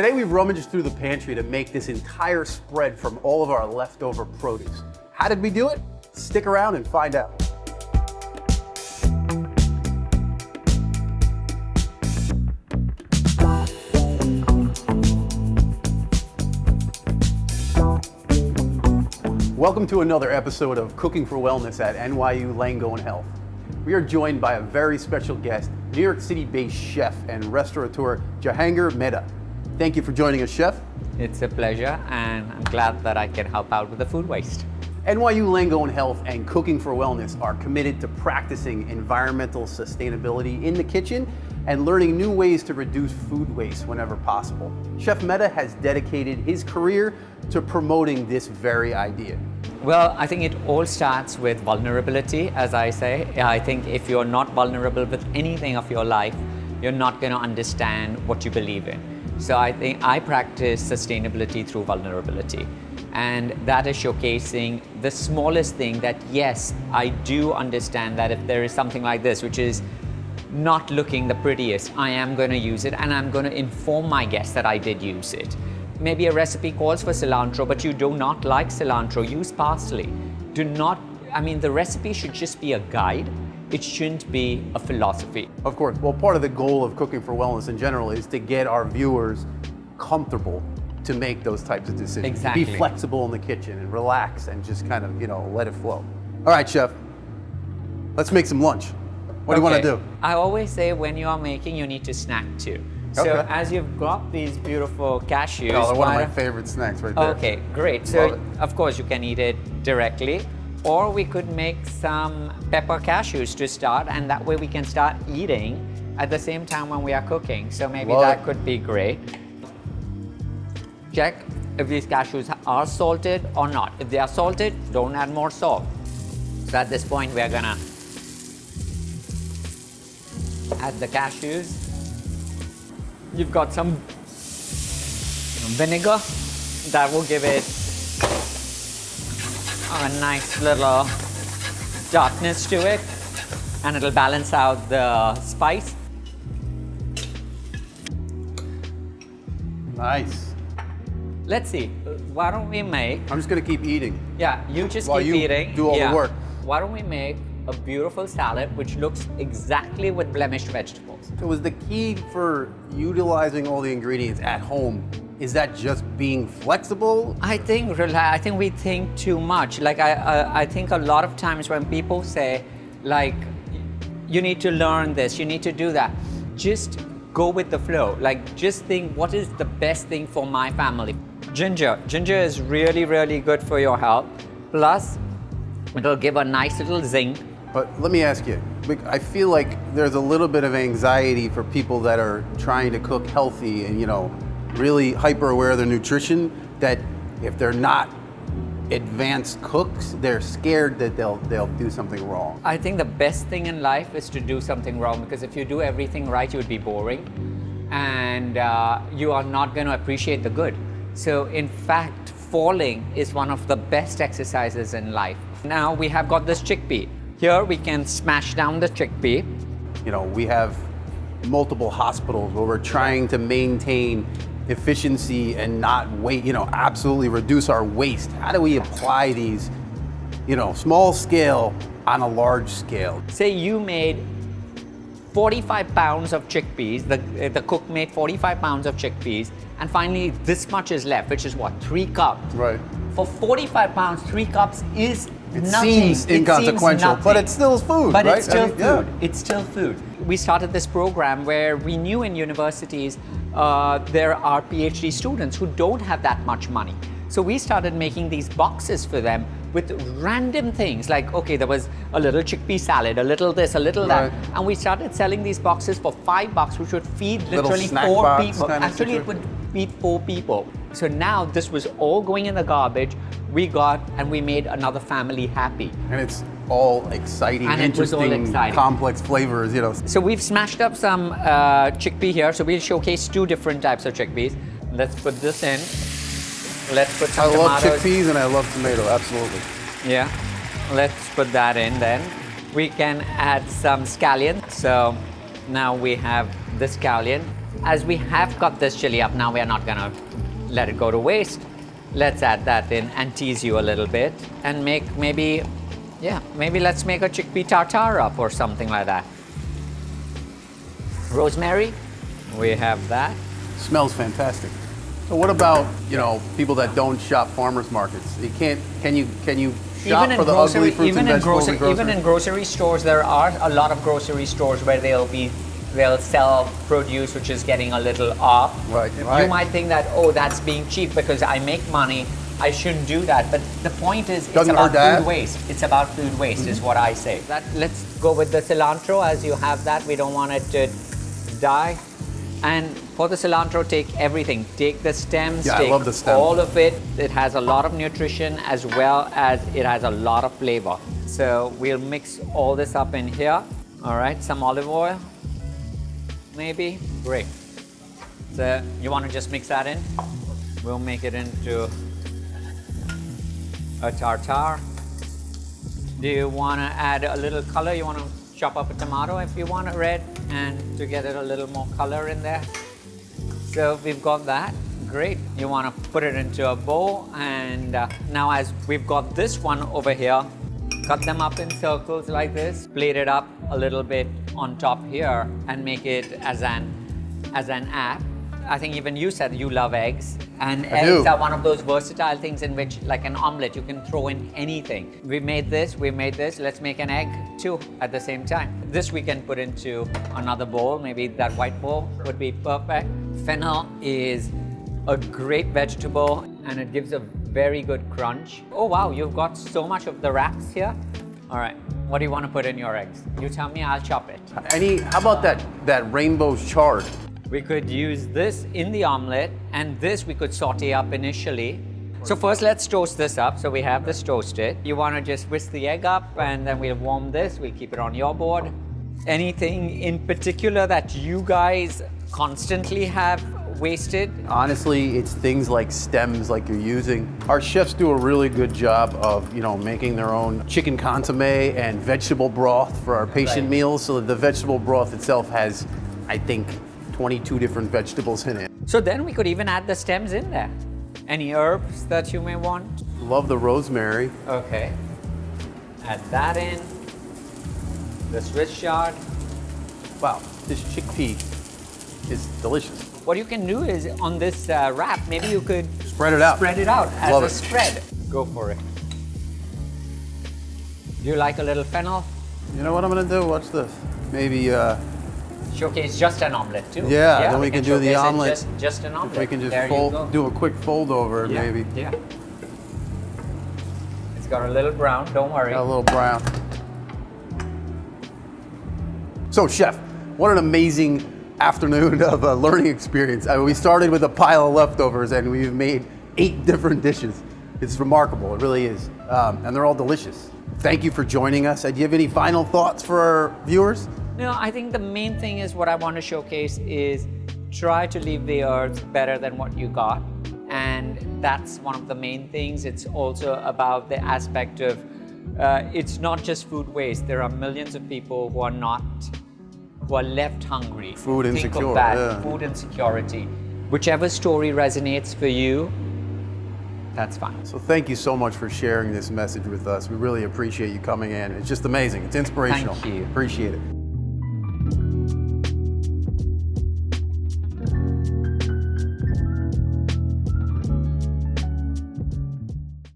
Today we rummaged through the pantry to make this entire spread from all of our leftover produce. How did we do it? Stick around and find out. Welcome to another episode of Cooking for Wellness at NYU Langone Health. We are joined by a very special guest, New York City-based chef and restaurateur Jehangir Mehta. Thank you for joining us, Chef. It's a pleasure, and I'm glad that I can help out with the food waste. NYU Langone Health and Cooking for Wellness are committed to practicing environmental sustainability in the kitchen and learning new ways to reduce food waste whenever possible. Chef Mehta has dedicated his career to promoting this very idea. Well, I think it all starts with vulnerability, as I say. I think if you're not vulnerable with anything of your life, you're not going to understand what you believe in. So I think I practice sustainability through vulnerability. And that is showcasing the smallest thing that, yes, I do understand that if there is something like this, which is not looking the prettiest, I am going to use it, and I'm going to inform my guests that I did use it. Maybe a recipe calls for cilantro, but you do not like cilantro, use parsley. The recipe should just be a guide. It shouldn't be a philosophy. Of course. Well, part of the goal of Cooking for Wellness in general is to get our viewers comfortable to make those types of decisions. Exactly. Be flexible in the kitchen and relax and just kind of, let it flow. All right, Chef, let's make some lunch. What do you want to do? I always say when you are making, you need to snack too. So as you've got these beautiful cashews. Oh, they're one of my favorite snacks right there. Okay, great. So of course you can eat it directly, or we could make some pepper cashews to start, and that way we can start eating at the same time when we are cooking. So maybe that could be great. Check if these cashews are salted or not. If they are salted, don't add more salt. So at this point we are gonna add the cashews. You've got some vinegar that will give it a nice little darkness to it, and it'll balance out the spice. Nice. Let's see, why don't we make... I'm just going to keep eating. Yeah, you just while keep you eating. do all the work. Why don't we make a beautiful salad which looks exactly with blemished vegetables. So is the key for utilizing all the ingredients at home, is that just being flexible? I think we think too much. I think a lot of times when people say, you need to learn this, you need to do that, just go with the flow. Just think, what is the best thing for my family? Ginger. Ginger is really, really good for your health. Plus, it'll give a nice little zing. But let me ask you, I feel like there's a little bit of anxiety for people that are trying to cook healthy and, really hyper aware of their nutrition, that if they're not advanced cooks, they're scared that they'll do something wrong. I think the best thing in life is to do something wrong, because if you do everything right, you would be boring, and you are not going to appreciate the good. So in fact, falling is one of the best exercises in life. Now we have got this chickpea. Here we can smash down the chickpea. We have multiple hospitals where we're trying to maintain efficiency and not absolutely reduce our waste. How do we apply these, small scale on a large scale? Say you made 45 pounds of chickpeas, the cook made 45 pounds of chickpeas, and finally this much is left, which is what, 3 cups? Right. For 45 pounds, 3 cups is It nothing. Seems inconsequential, but it's still food, but right? it's still food. Yeah. It's still food. We started this program where we knew in universities there are PhD students who don't have that much money. So we started making these boxes for them with random things there was a little chickpea salad, a little this, a little that. And we started selling these boxes for $5, which would feed literally 4 people. Actually, it would feed 4 people. So now this was all going in the garbage. We made another family happy. And it's all exciting, and interesting, complex flavors, So we've smashed up some chickpea here. So we'll showcase 2 different types of chickpeas. Let's put this in. Let's put some tomatoes. I love chickpeas and I love tomato, absolutely. Yeah, let's put that in then. We can add some scallion. So now we have the scallion. as we have cut this chili up, now we are not gonna let it go to waste. Let's add that in and tease you a little bit and make maybe let's make a chickpea tartare up or something like that. Rosemary, we have that. Smells fantastic. So what about, people that don't shop farmers markets? Can you shop for the ugly fruits and vegetables in grocery? Even in grocery stores, there are a lot of grocery stores where they'll sell produce which is getting a little off. Right. You might think that, oh, that's being cheap because I make money, I shouldn't do that. But the point is, it's about food waste. It's about food waste, is what I say. Let's go with the cilantro as you have that. We don't want it to die. And for the cilantro, take everything. Take the stems, I love the stem. all of it. It has a lot of nutrition as well as it has a lot of flavor. So we'll mix all this up in here. All right, some olive oil, maybe. Great. So you want to just mix that in? We'll make it into a tartare. Do you want to add a little color? You want to chop up a tomato if you want it red and to get it a little more color in there. So we've got that. Great. You want to put it into a bowl, and now as we've got this one over here, cut them up in circles like this, plate it up a little bit on top here and make it as an app. I think even you said you love eggs, and eggs are one of those versatile things in which, like an omelet, you can throw in anything. We made this, let's make an egg too at the same time. This we can put into another bowl, maybe that white bowl would be perfect. Fennel is a great vegetable and it gives a very good crunch. Oh wow, you've got so much of the wraps here. All right, what do you want to put in your eggs? You tell me, I'll chop it. How about that rainbow chard? We could use this in the omelet, and this we could saute up initially. So first let's toast this up. So we have this toasted. You want to just whisk the egg up and then we'll warm this. We'll keep it on your board. Anything in particular that you guys constantly have wasted? Honestly, it's things like stems like you're using. Our chefs do a really good job of, making their own chicken consomme and vegetable broth for our patient meals. So the vegetable broth itself has, I think, 22 different vegetables in it. So then we could even add the stems in there. Any herbs that you may want? Love the rosemary. Okay. Add that in. The Swiss chard. Wow, this chickpea is delicious. What you can do is on this wrap, maybe you could spread it out. Spread it out as Love a it. spread. Go for it. Do you like a little fennel? You know what I'm gonna do? Watch this. Maybe showcase just an omelet too. Yeah, then we can do the omelet. Just an omelet. We can just do a quick fold over, maybe. Yeah. It's got a little brown, don't worry. Got a little brown. So, chef, what an amazing afternoon of a learning experience. We started with a pile of leftovers and we've made 8 different dishes. It's remarkable, it really is. And they're all delicious. Thank you for joining us. Do you have any final thoughts for our viewers? No, I think the main thing is what I want to showcase is try to leave the earth better than what you got. And that's one of the main things. It's also about the aspect of, it's not just food waste. There are millions of people who are left hungry. Food insecure. Think of that, food insecurity. Whichever story resonates for you, that's fine. So thank you so much for sharing this message with us. We really appreciate you coming in. It's just amazing. It's inspirational. Thank you. Appreciate it.